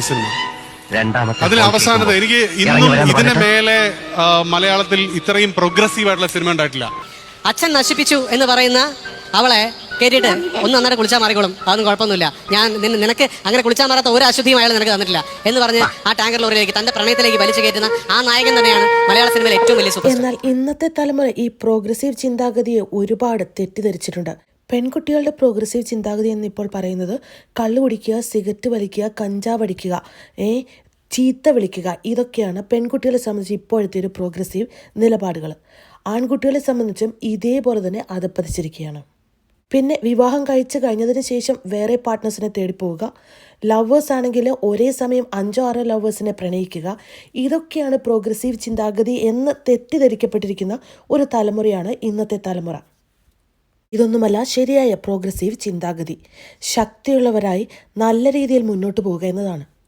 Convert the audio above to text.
Cinema അതിൽ അവസാനത്തെ എനിക്ക് ഇന്നും ഇതിന് മേലെ മലയാളത്തിൽ ഇത്രയും പ്രോഗ്രസീവ് ആയിട്ടുള്ള സിനിമ ഉണ്ടായിട്ടില്ല. അച്ഛൻ നശിപ്പിച്ചു എന്ന് പറയുന്ന അവളെ കേട്ടിട്ട് ഒന്ന് നന്നായിട്ട് കുളിച്ചാൽ മാറിക്കോളും, അതൊന്നും കുഴപ്പമൊന്നുമില്ല, ഞാൻ നിനക്ക് അങ്ങനെ കുളിച്ചാൽ മാറാത്ത ഒരു അശുദ്ധിയും അയാൾ നിനക്ക് തന്നിട്ടില്ല എന്ന് പറഞ്ഞ് ആ ടാങ്കർ ലോറിയിലേക്ക് തന്റെ പ്രണയത്തിലേക്ക് വലിച്ചു കയറ്റുന്ന ആ നായകൻ തന്നെയാണ് മലയാള സിനിമയിലെ ഏറ്റവും വലിയ സൂപ്പർ. എന്നാൽ ഇന്നത്തെ തലമുറ ഈ പ്രോഗ്രസീവ് ചിന്താഗതിയെ ഒരുപാട് തെറ്റിദ്ധരിച്ചിട്ടുണ്ട്. പെൺകുട്ടികളുടെ പ്രോഗ്രസീവ് ചിന്താഗതി എന്നിപ്പോൾ പറയുന്നത് കള്ളു കുടിക്കുക, സിഗരറ്റ് വലിക്കുക, കഞ്ചാവ് അടിക്കുക, ചീത്ത വിളിക്കുക, ഇതൊക്കെയാണ് പെൺകുട്ടികളെ സംബന്ധിച്ച് ഇപ്പോഴത്തെ ഒരു പ്രോഗ്രസീവ് നിലപാടുകൾ. ആൺകുട്ടികളെ സംബന്ധിച്ചും ഇതേപോലെ തന്നെ അധപ്പതിച്ചിരിക്കുകയാണ്. പിന്നെ വിവാഹം കഴിച്ചു കഴിഞ്ഞതിന് ശേഷം വേറെ പാർട്ട്നേഴ്സിനെ തേടിപ്പോവുക, ലവേഴ്സ് ആണെങ്കിൽ ഒരേ സമയം 5-6 ലവേഴ്സിനെ പ്രണയിക്കുക, ഇതൊക്കെയാണ് പ്രോഗ്രസീവ് ചിന്താഗതി എന്ന് തെറ്റിദ്ധരിക്കപ്പെട്ടിരിക്കുന്ന ഒരു തലമുറയാണ് ഇന്നത്തെ തലമുറ. ഇതൊന്നുമല്ല ശരിയായ പ്രോഗ്രസീവ് ചിന്താഗതി. ശക്തിയുള്ളവരായി നല്ല രീതിയിൽ മുന്നോട്ട് പോവുക എന്നതാണ്.